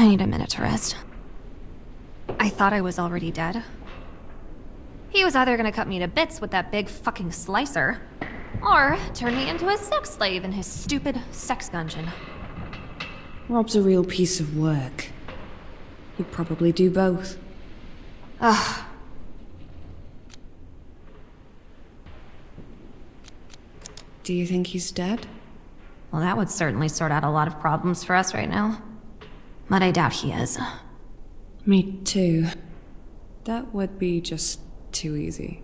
need a minute to rest. I thought I was already dead. He was either gonna cut me to bits with that big fucking slicer, or turn me into a sex slave in his stupid sex dungeon. Rob's a real piece of work. He'd probably do both. Ugh. Do you think he's dead? Well, that would certainly sort out a lot of problems for us right now. But I doubt he is. Me too. That would be just too easy.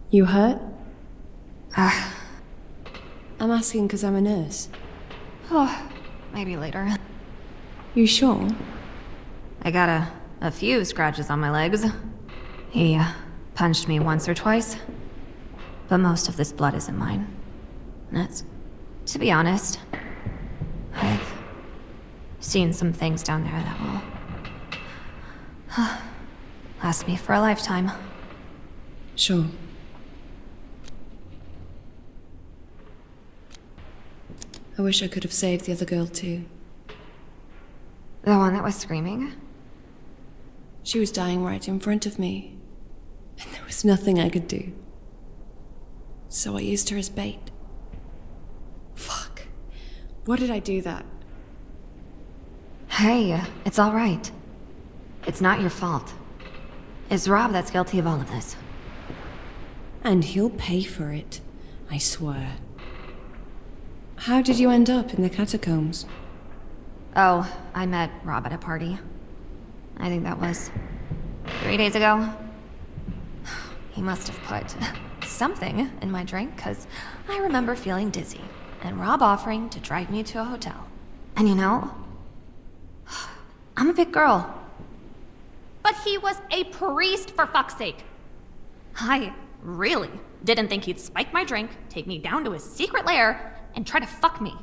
You hurt? I'm asking because I'm a nurse. Oh, maybe later. You sure? I got a few scratches on my legs. He punched me once or twice. But most of this blood isn't mine. That's, to be honest, I've seen some things down there that will last me for a lifetime. Sure. I wish I could have saved the other girl too. The one that was screaming? She was dying right in front of me, and there was nothing I could do. So I used her as bait. Fuck. What did I do that? Hey, it's all right. It's not your fault. It's Rob that's guilty of all of this. And he'll pay for it, I swear. How did you end up in the catacombs? Oh, I met Rob at a party. I think that was 3 days ago. He must have put something in my drink, because I remember feeling dizzy, and Rob offering to drive me to a hotel. And you know, I'm a big girl. But he was a priest, for fuck's sake. I really didn't think he'd spike my drink, take me down to his secret lair, and try to fuck me.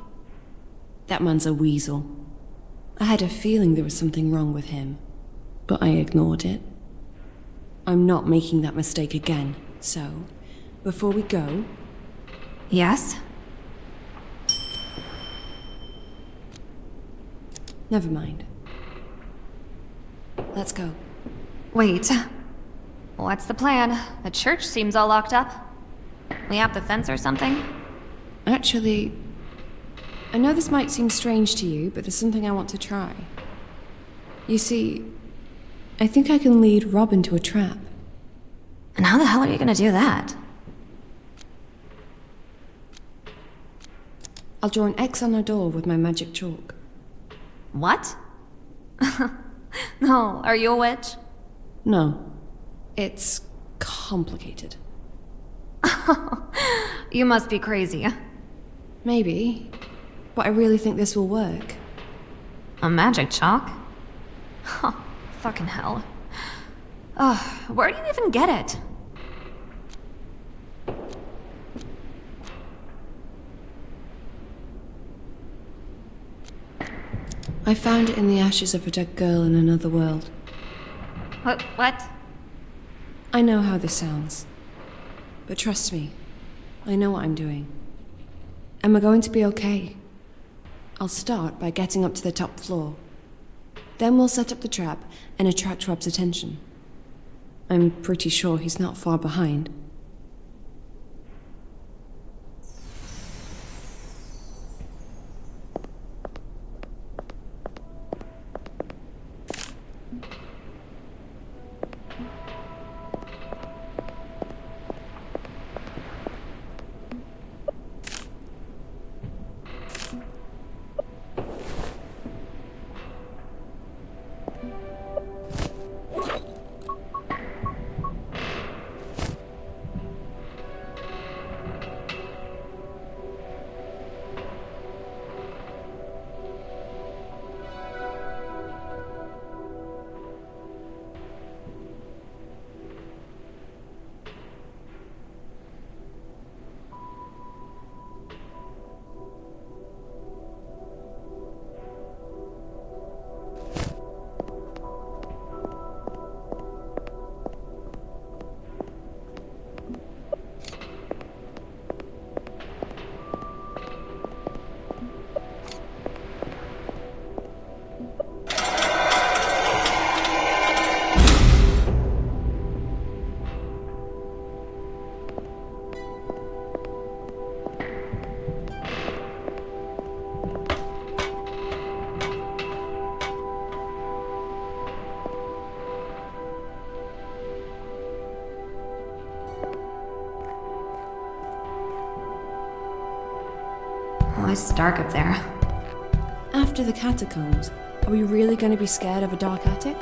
That man's a weasel. I had a feeling there was something wrong with him, but I ignored it. I'm not making that mistake again, so before we go... Yes? Never mind. Let's go. Wait. What's the plan? The church seems all locked up. We up the fence or something? Actually, I know this might seem strange to you, but there's something I want to try. You see, I think I can lead Rob into a trap. And how the hell are you gonna do that? I'll draw an X on a door with my magic chalk. What? No, are you a witch? No. It's complicated. You must be crazy. Maybe, but I really think this will work. A magic chalk? Huh, fucking hell. Where do you even get it? I found it in the ashes of a dead girl in another world. What? I know how this sounds, but trust me, I know what I'm doing. And we're going to be okay. I'll start by getting up to the top floor. Then we'll set up the trap and attract Rob's attention. I'm pretty sure he's not far behind. Always dark up there. After the catacombs, are we really going to be scared of a dark attic?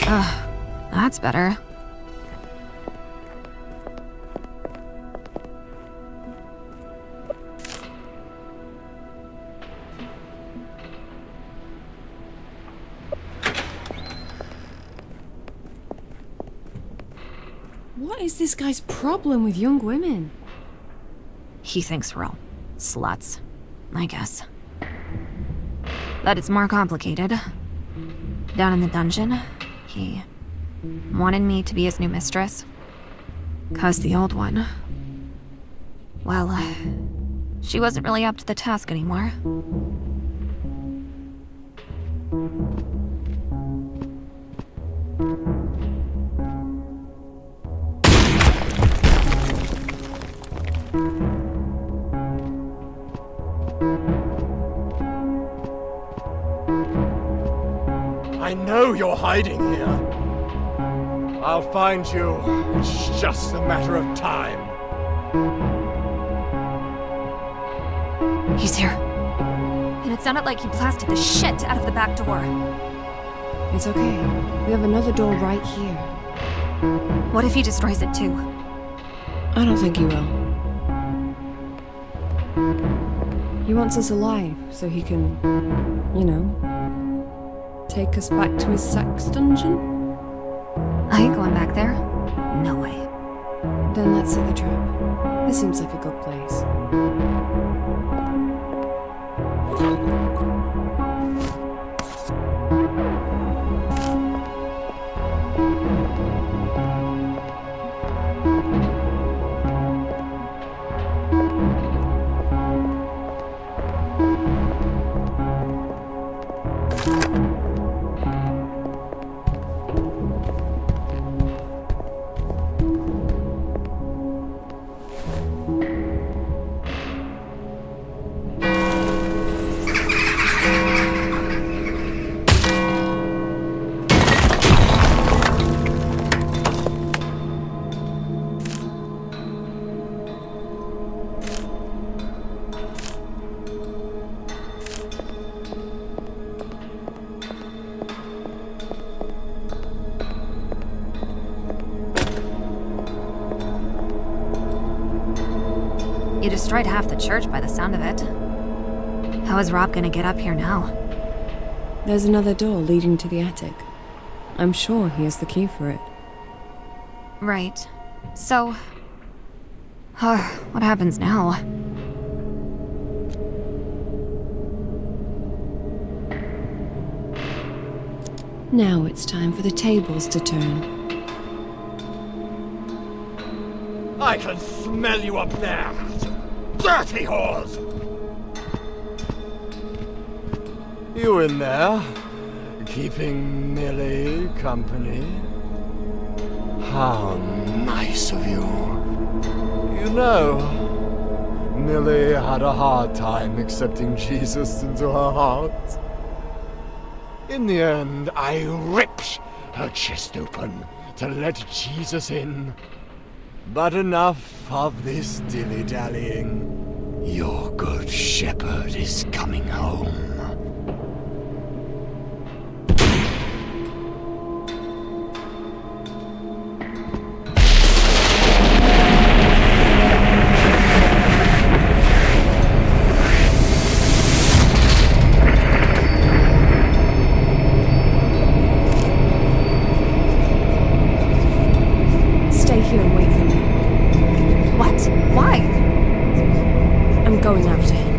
Ugh, that's better. What is this guy's problem with young women? He thinks we're all sluts, I guess. But it's more complicated. Down in the dungeon, he wanted me to be his new mistress. 'Cause the old one... well, she wasn't really up to the task anymore. I know you're hiding here. I'll find you. It's just a matter of time. He's here. And it sounded like he blasted the shit out of the back door. It's okay. We have another door right here. What if he destroys it too? I don't think he will. He wants us alive so he can, you know, take us back to his sex dungeon? I ain't going back there. No way. Then let's set the trap. This seems like a good place. You destroyed half the church by the sound of it. How is Rob gonna get up here now? There's another door leading to the attic. I'm sure he has the key for it. Right. So... what happens now? Now it's time for the tables to turn. I can smell you up there! Dirty whores! You in there? Keeping Millie company? How nice of you. You know, Millie had a hard time accepting Jesus into her heart. In the end, I ripped her chest open to let Jesus in. But enough of this dilly-dallying. Your good shepherd is coming home. Stay here and wait for me. What? Why? I'm going after him.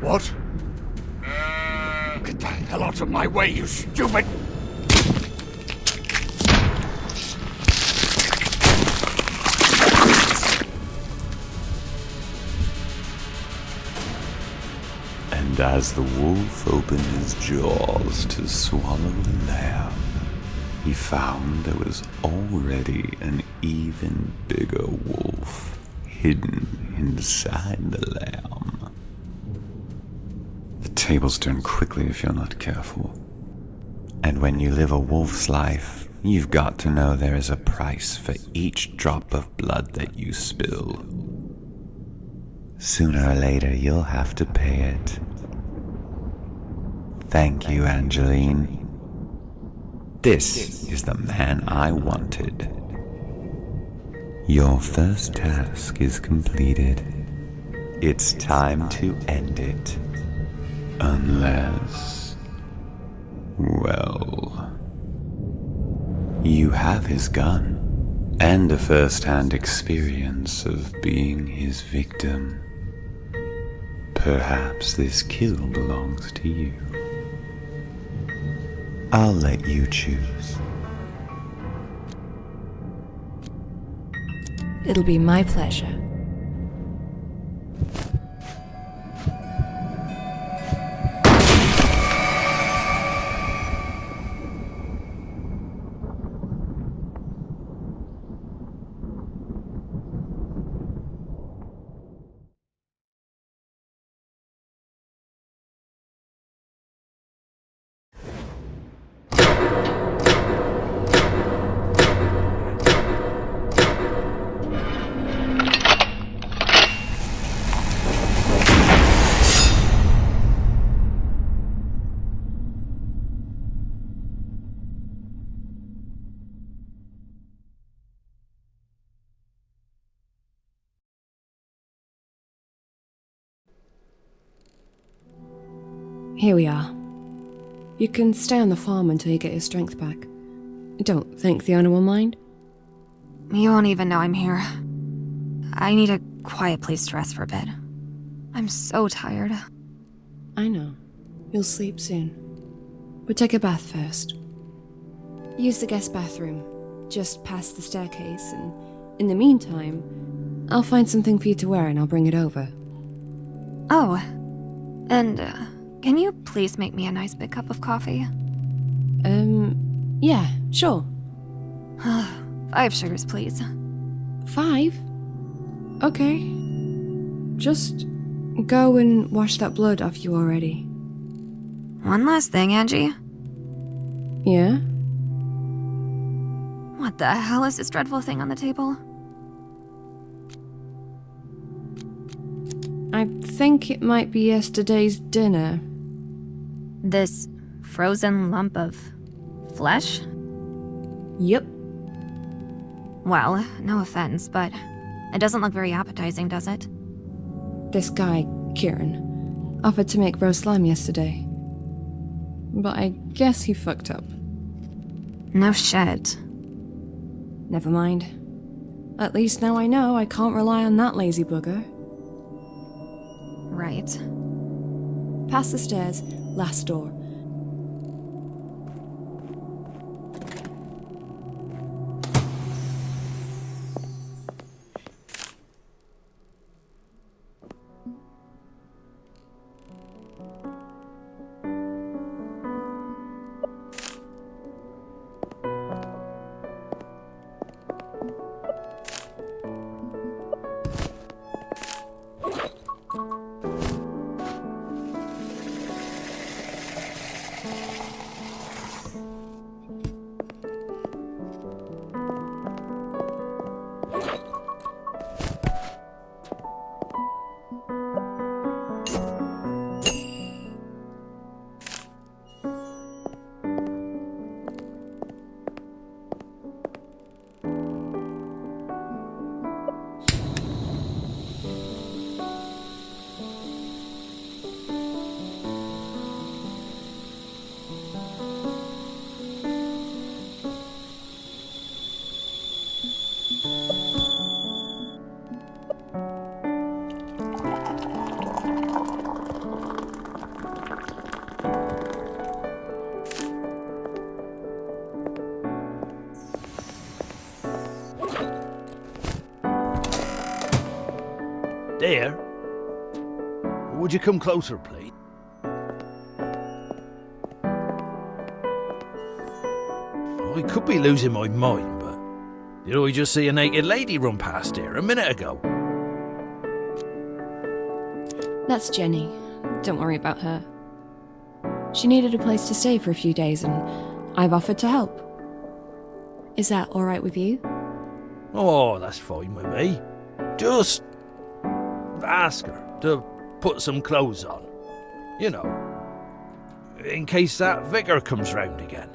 What? Get the hell out of my way, you stupid! And as the wolf opened his jaws to swallow the lamb, he found there was already an even bigger wolf hidden inside the lamb. The tables turn quickly if you're not careful. And when you live a wolf's life, you've got to know there is a price for each drop of blood that you spill. Sooner or later, you'll have to pay it. Thank you, Angeline. This is the man I wanted. Your first task is completed. It's time to end it. Unless... well... you have his gun, and a first-hand experience of being his victim. Perhaps this kill belongs to you. I'll let you choose. It'll be my pleasure. Here we are. You can stay on the farm until you get your strength back. Don't think the owner will mind. You won't even know I'm here. I need a quiet place to rest for a bit. I'm so tired. I know. You'll sleep soon. But take a bath first. Use the guest bathroom, just past the staircase, and in the meantime, I'll find something for you to wear and I'll bring it over. Oh, and can you please make me a nice big cup of coffee? Yeah, sure. 5 sugars, please. 5? Okay. Just go and wash that blood off you already. One last thing, Angie. Yeah? What the hell is this dreadful thing on the table? I think it might be yesterday's dinner. This frozen lump of flesh? Yep. Well, no offense, but it doesn't look very appetizing, does it? This guy, Ciaran, offered to make roast lamb yesterday. But I guess he fucked up. No shit. Never mind. At least now I know I can't rely on that lazy bugger. Right. Past the stairs, last door. Dear, would you come closer, please? I could be losing my mind, but did I just see a naked lady run past here a minute ago? That's Jenny. Don't worry about her. She needed a place to stay for a few days and I've offered to help. Is that alright with you? Oh, that's fine with me. Just ask her to put some clothes on. You know, in case that vicar comes round again.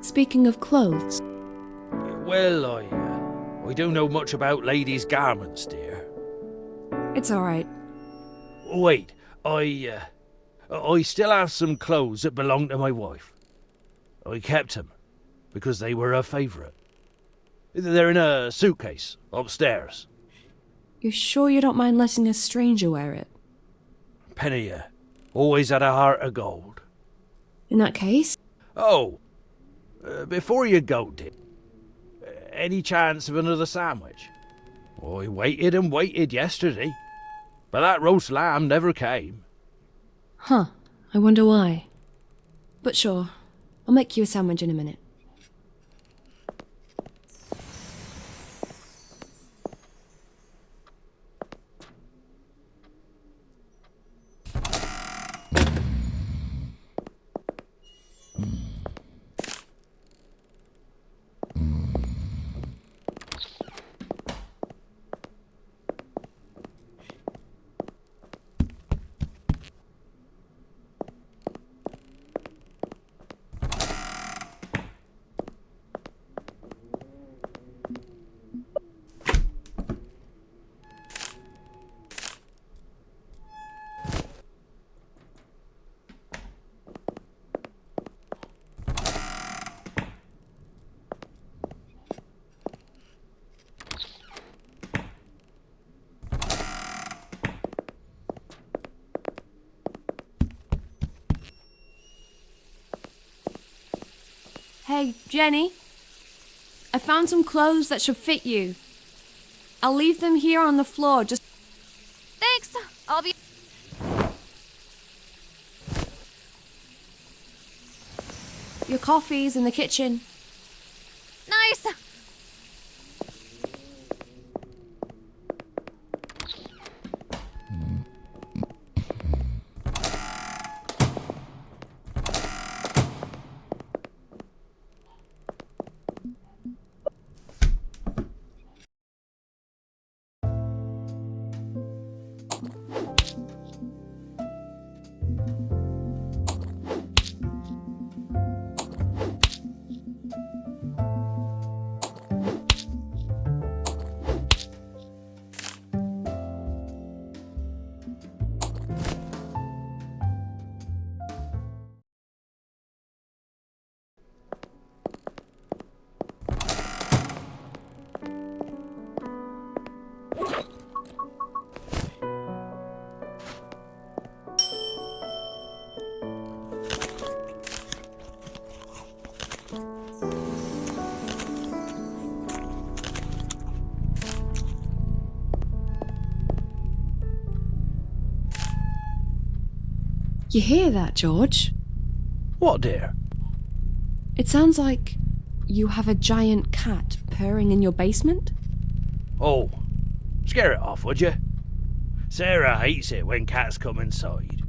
Speaking of clothes, Well, I don't know much about ladies' garments, dear. it's alright. Wait, I still have some clothes that belong to my wife. I kept them because they were her favourite. They're in a suitcase upstairs. You're sure you don't mind letting a stranger wear it? Penny always had a heart of gold. In that case, Oh, before you go, dear, any chance of another sandwich? I waited and waited yesterday, but that roast lamb never came. huh, I wonder why. But sure, I'll make you a sandwich in a minute. Hey, Jenny. I found some clothes that should fit you. I'll leave them here on the floor, just... Thanks. I'll be. Your coffee's in the kitchen. Nice. You hear that, George? What, dear? It sounds like you have a giant cat purring in your basement? Oh, scare it off, would you? Sarah hates it when cats come inside.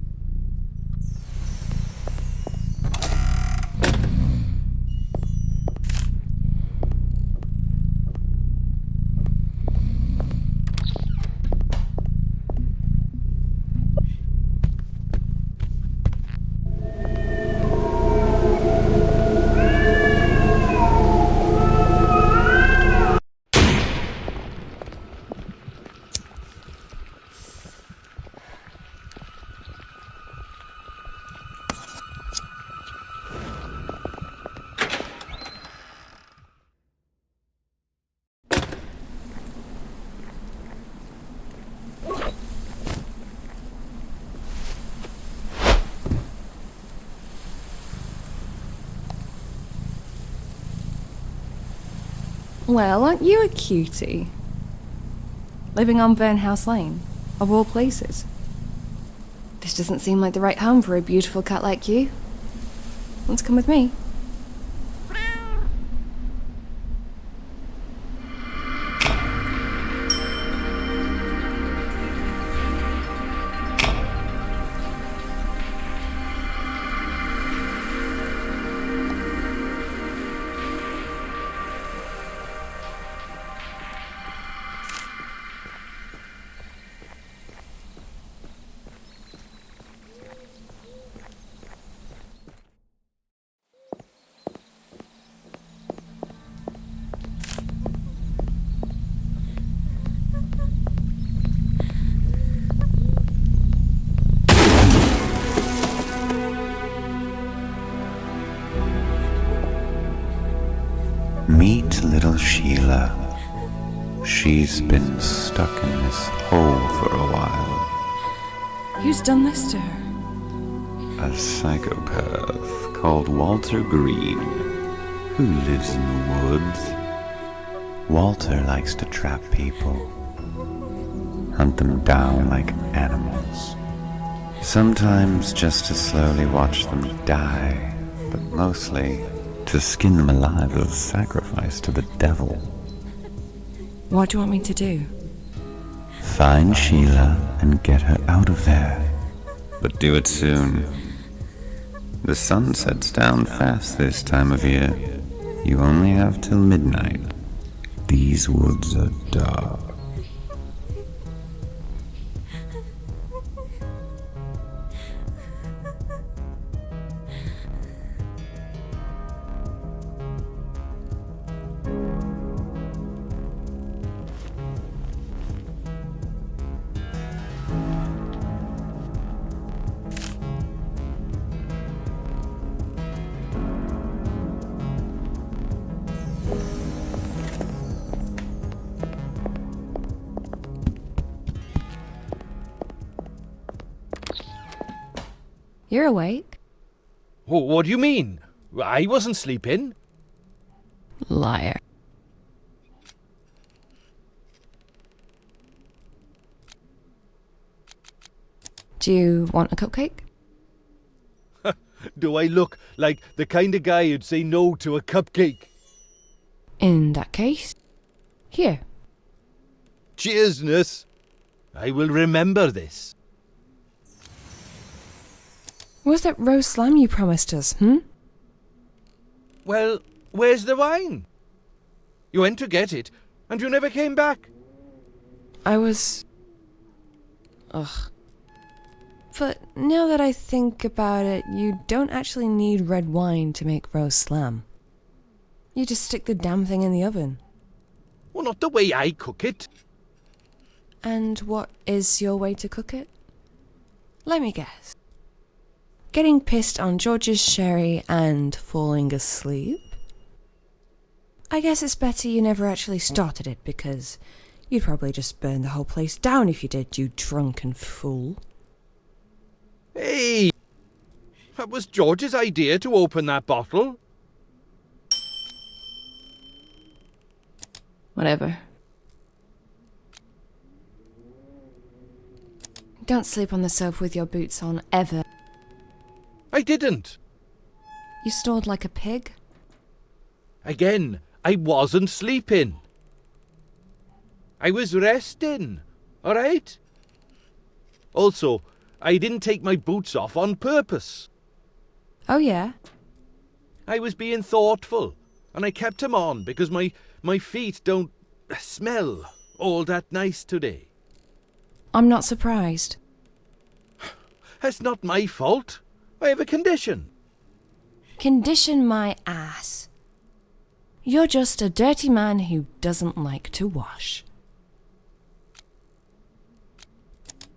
Well, aren't you a cutie? Living on Burnhouse Lane, of all places. This doesn't seem like the right home for a beautiful cat like you. Want to come with me? Meet little Sheila. She's been stuck in this hole for a while. Who's done this to her? A psychopath called Walter Green, who lives in the woods. Walter likes to trap people, hunt them down like animals. Sometimes just to slowly watch them die, but mostly to skin them alive as a sacrifice to the devil. What do you want me to do? Find Sheila and get her out of there. But do it soon. The sun sets down fast this time of year. You only have till midnight. These woods are dark. You're awake? Oh, what do you mean? I wasn't sleeping. Liar. Do you want a cupcake? Do I look like the kind of guy who'd say no to a cupcake? In that case, here. Cheers, nurse. I will remember this. Where's that roast lamb you promised us, hmm? Well, where's the wine? You went to get it, and you never came back. I was... Ugh. But now that I think about it, you don't actually need red wine to make roast lamb. You just stick the damn thing in the oven. Well, not the way I cook it. And what is your way to cook it? Let me guess. Getting pissed on George's sherry and falling asleep? I guess it's better you never actually started it, because you'd probably just burn the whole place down if you did, you drunken fool. Hey! That was George's idea to open that bottle. Whatever. Don't sleep on the sofa with your boots on, ever. I didn't. You snored like a pig? Again, I wasn't sleeping. I was resting, alright? Also, I didn't take my boots off on purpose. Oh yeah? I was being thoughtful, and I kept them on because my feet don't smell all that nice today. I'm not surprised. That's not my fault. I have a condition. Condition my ass. You're just a dirty man who doesn't like to wash.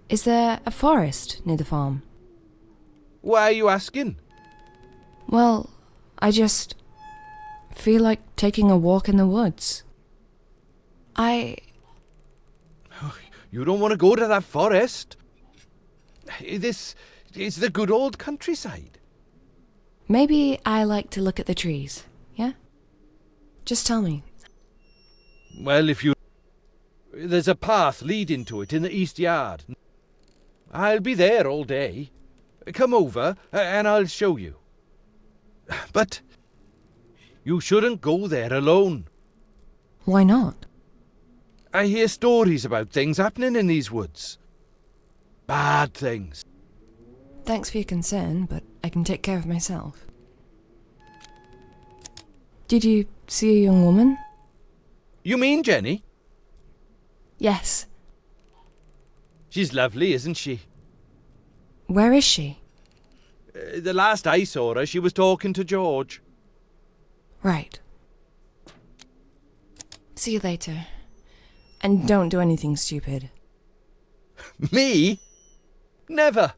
Is there a forest near the farm? Why are you asking? Well, I just feel like taking a walk in the woods. You don't want to go to that forest. This is the good old countryside. Maybe I like to look at the trees, yeah? Just tell me. Well, if you... There's a path leading to it in the east yard. I'll be there all day. Come over, and I'll show you. But you shouldn't go there alone. Why not? I hear stories about things happening in these woods. Bad things. Thanks for your concern, but I can take care of myself. Did you see a young woman? You mean Jenny? Yes. She's lovely, isn't she? Where is she? The last I saw her, she was talking to George. Right. See you later. And don't do anything stupid. Me? Never.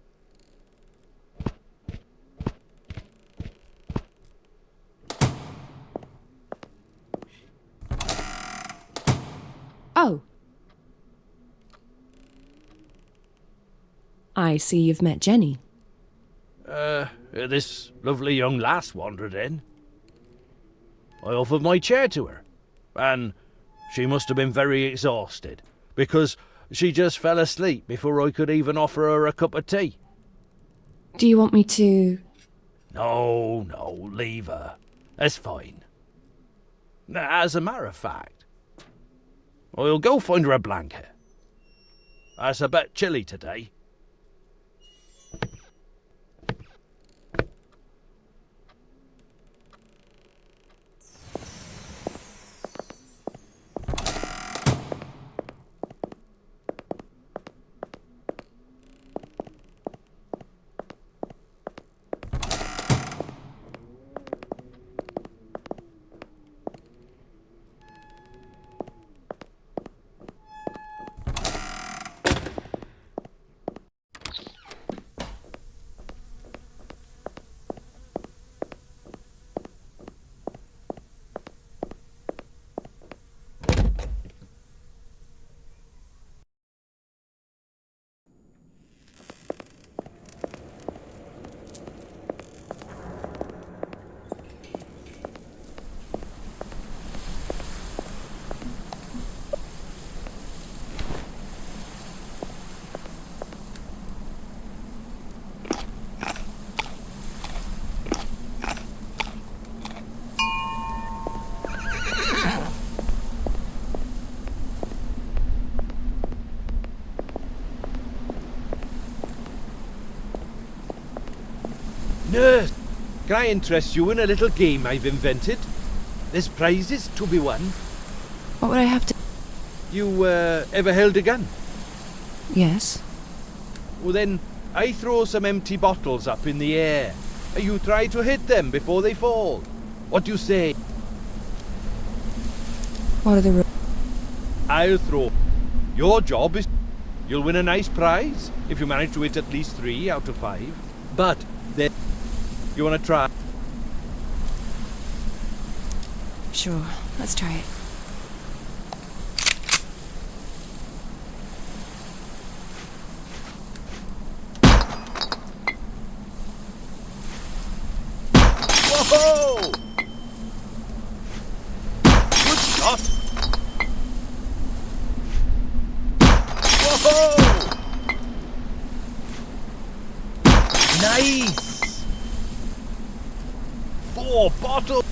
Oh. I see you've met Jenny. This lovely young lass wandered in. I offered my chair to her, and she must have been very exhausted, because she just fell asleep before I could even offer her a cup of tea. Do you want me to... No, leave her. That's fine. As a matter of fact, I'll go find her a blanket. It's a bit chilly today. Nurse, can I interest you in a little game I've invented? There's prizes to be won. What would I have to... You, ever held a gun? Yes. Well then, I throw some empty bottles up in the air. You try to hit them before they fall. What do you say? What are the rules? I'll throw. Your job is... You'll win a nice prize if you manage to hit at least 3 out of 5. But then... You want to try? Sure, let's try it. Whoa! Good shot! Whoa! Nice! 4 bottles!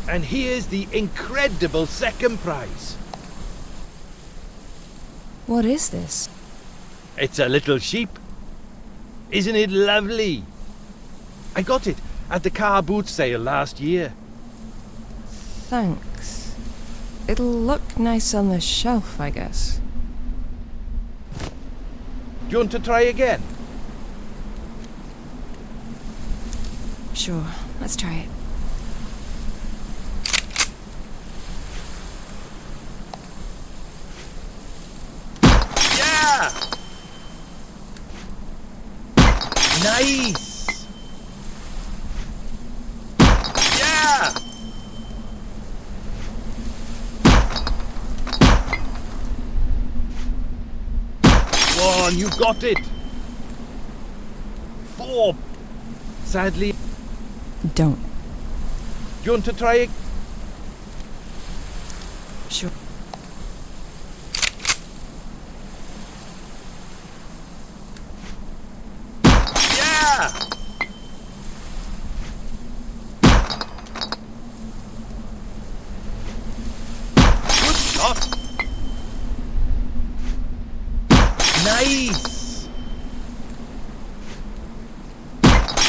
And here's the incredible second prize. What is this? It's a little sheep. Isn't it lovely? I got it at the car boot sale last year. Thanks. It'll look nice on the shelf, I guess. Do you want to try again? Sure, let's try it. Yeah! Nice! Yeah! One, you got it! 4. Sadly, Don't. do you want to try it? Sure. Yeah! Good shot! Nice!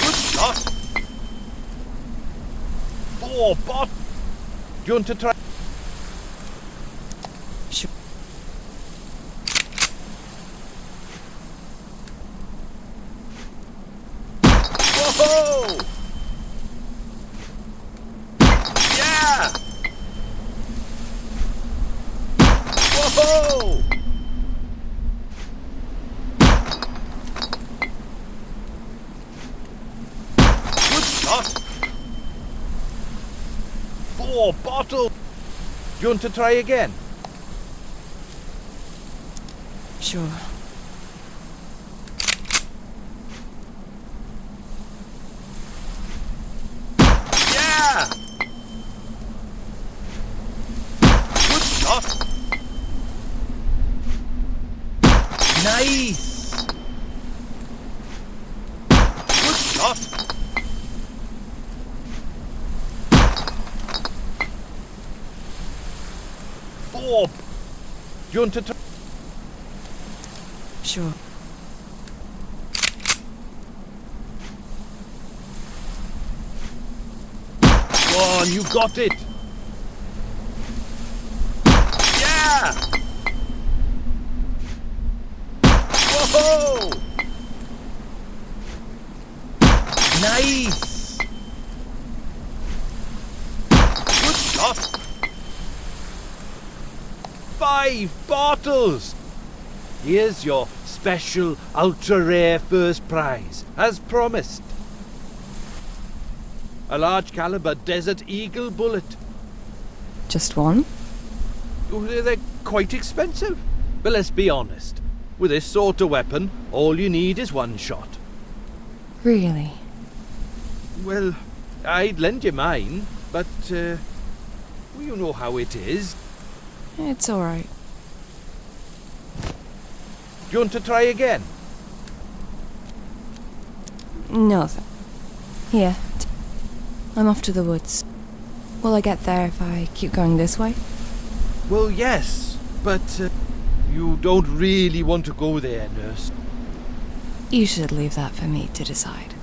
Good shot! 4 bot! Do you want to try? Sure. Whoa! Yeah! Whoa! Good shot! 4 bottles! Do you want to try again? Sure. Yeah! Good shot! Nice! Good shot! Four. Do you want to try? Sure. Go on, you got it! Yeah! Whoa! Nice! Good shot! 5 bottles! Here's your special ultra-rare first prize, as promised. A large caliber Desert Eagle bullet. Just one? Oh, they're quite expensive. But let's be honest. With this sort of weapon, all you need is 1 shot. Really? Well, I'd lend you mine, but, well, you know how it is. It's alright. Do you want to try again? No, Here. I'm off to the woods. Will I get there if I keep going this way? Well, yes, but you don't really want to go there, nurse. You should leave that for me to decide.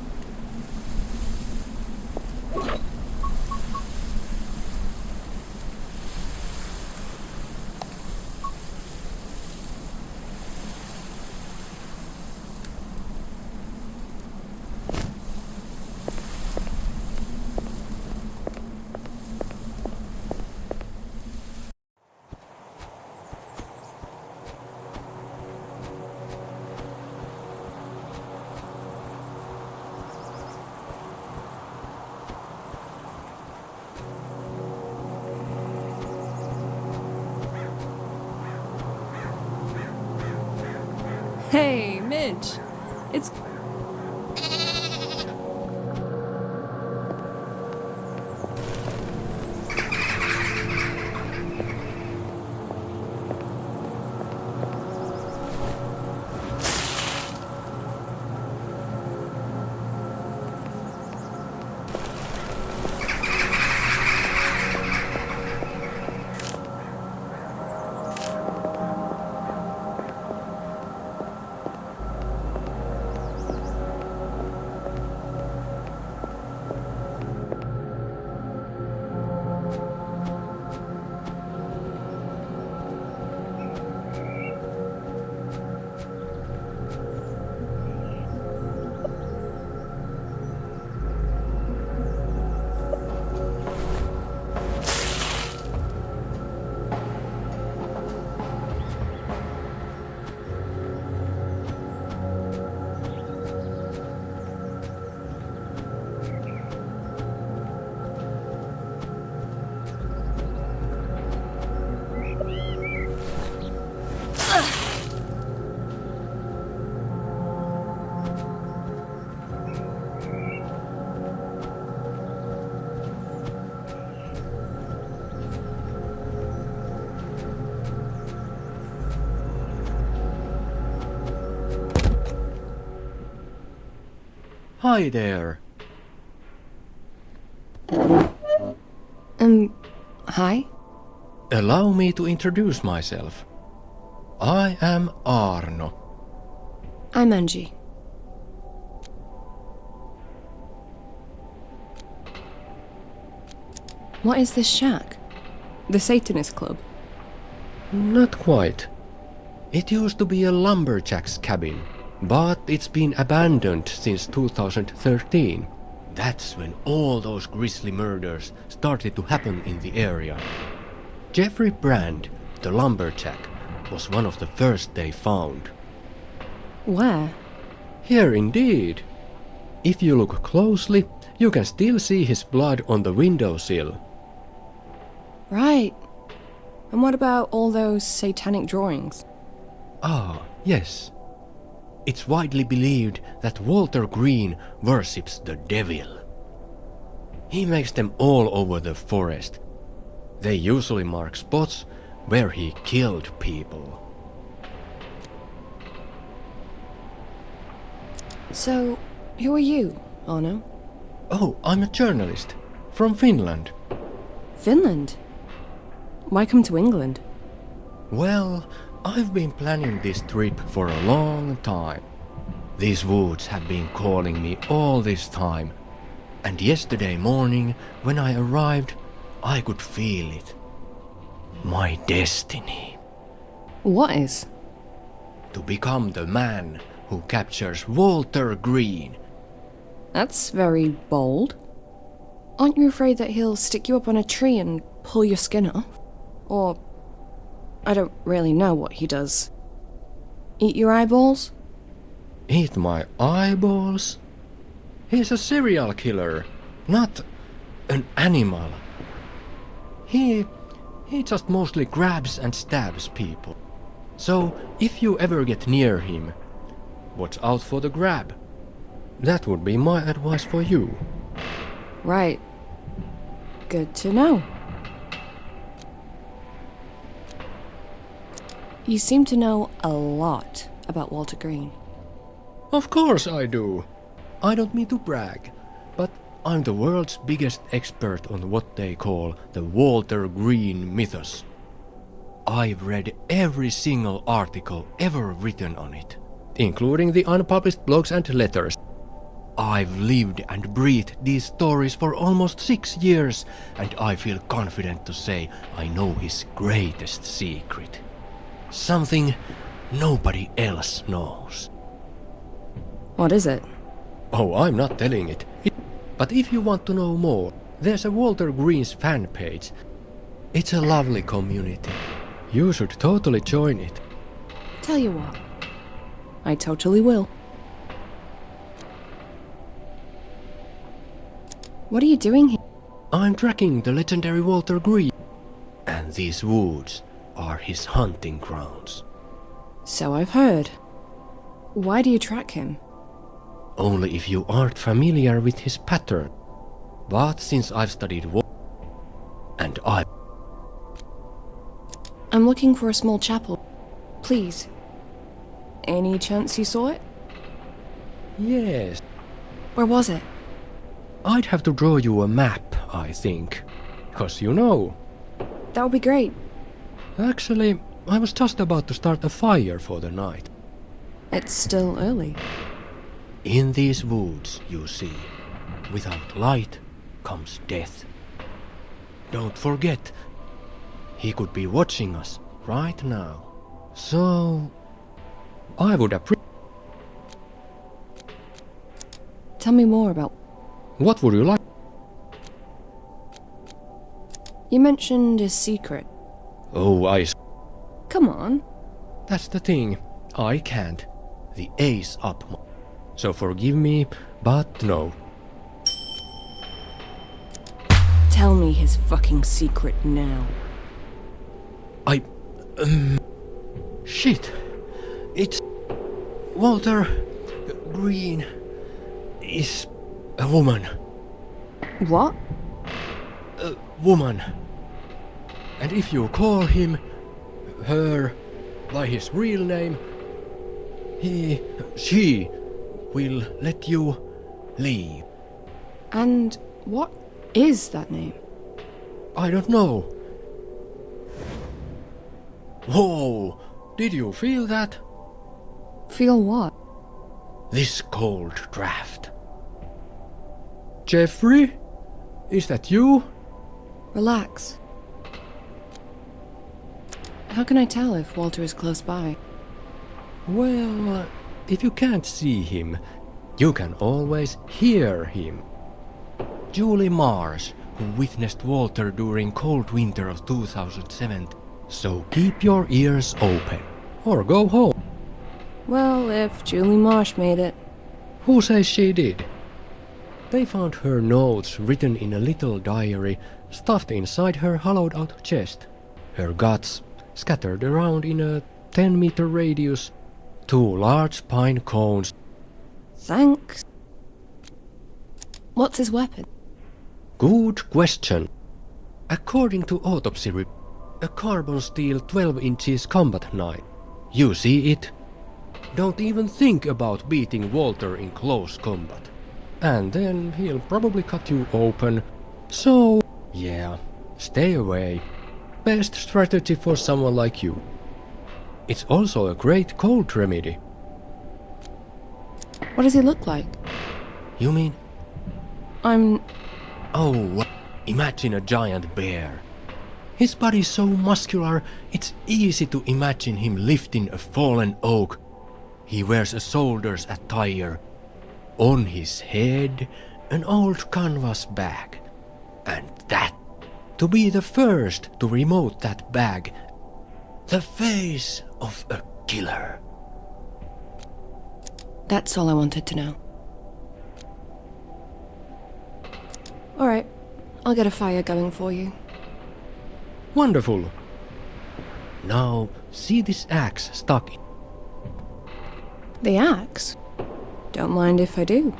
Hey, Midge. It's... Hi there. Hi? Allow me to introduce myself. I am Arno. I'm Angie. What is this shack? The Satanist Club? Not quite. It used to be a lumberjack's cabin, but it's been abandoned since 2013. That's when all those grisly murders started to happen in the area. Jeffrey Brand, the lumberjack, was one of the first they found. Where? Here indeed. If you look closely, you can still see his blood on the windowsill. Right. And what about all those satanic drawings? Ah, yes. It's widely believed that Walter Green worships the devil. He makes them all over the forest. They usually mark spots where he killed people. So, who are you, Arno? Oh, I'm a journalist from Finland. Finland? Why come to England? Well, I've been planning this trip for a long time. These woods have been calling me all this time. And yesterday morning, when I arrived, I could feel it. My destiny. What is? To become the man who captures Walter Green. That's very bold. Aren't you afraid that he'll stick you up on a tree and pull your skin off? Or, I don't really know what he does. Eat your eyeballs? Eat my eyeballs? He's a serial killer, not an animal. He just mostly grabs and stabs people. So, if you ever get near him, watch out for the grab. That would be my advice for you. Right. Good to know. You seem to know a lot about Walter Green. Of course I do. I don't mean to brag, but I'm the world's biggest expert on what they call the Walter Green mythos. I've read every single article ever written on it, including the unpublished blogs and letters. I've lived and breathed these stories for almost 6 years, and I feel confident to say I know his greatest secret. Something nobody else knows. What is it? Oh, I'm not telling it. But if you want to know more, there's a Walter Green's fan page. It's a lovely community. You should totally join it. Tell you what. I totally will. What are you doing here? I'm tracking the legendary Walter Green. And these woods are his hunting grounds. So I've heard. Why do you track him? Only if you aren't familiar with his pattern. But since I've studied I'm looking for a small chapel. Please. Any chance you saw it? Yes, Where was it? I'd have to draw you a map, I think. 'Cause you know. That would be great. Actually, I was just about to start a fire for the night. It's still early. In these woods, you see, without light comes death. Don't forget, he could be watching us right now. So, I would appreciate... Tell me more about... What would you like? You mentioned a secret. Oh, Come on. That's the thing. I can't. The ace up. So forgive me, but no. Tell me his fucking secret now. Shit. It's... Walter Green is a woman. What? A woman. And if you call him, her, by his real name, she will let you leave. And what is that name? I don't know. Whoa! Did you feel that? Feel what? This cold draft. Jeffrey? Is that you? Relax. How can I tell if Walter is close by? Well, if you can't see him, you can always hear him. Julie Marsh, who witnessed Walter during cold winter of 2007. So keep your ears open, or go home. Well, if Julie Marsh made it. Who says she did? They found her notes written in a little diary stuffed inside her hollowed-out chest. Her guts scattered around in a 10-meter radius. 2 large pine cones. Thanks. What's his weapon? Good question. According to autopsy report, a carbon steel 12 inches combat knife. You see it? Don't even think about beating Walter in close combat. And then he'll probably cut you open. So, yeah, stay away. Best strategy for someone like you. It's also a great cold remedy. What does he look like? You mean? I'm... Oh, imagine a giant bear. His body's so muscular, it's easy to imagine him lifting a fallen oak. He wears a soldier's attire. On his head, an old canvas bag. And that, to be the first to remote that bag, the face of a killer. That's all I wanted to know. Alright, I'll get a fire going for you. Wonderful. Now, see this axe stuck in. The axe? Don't mind if I do.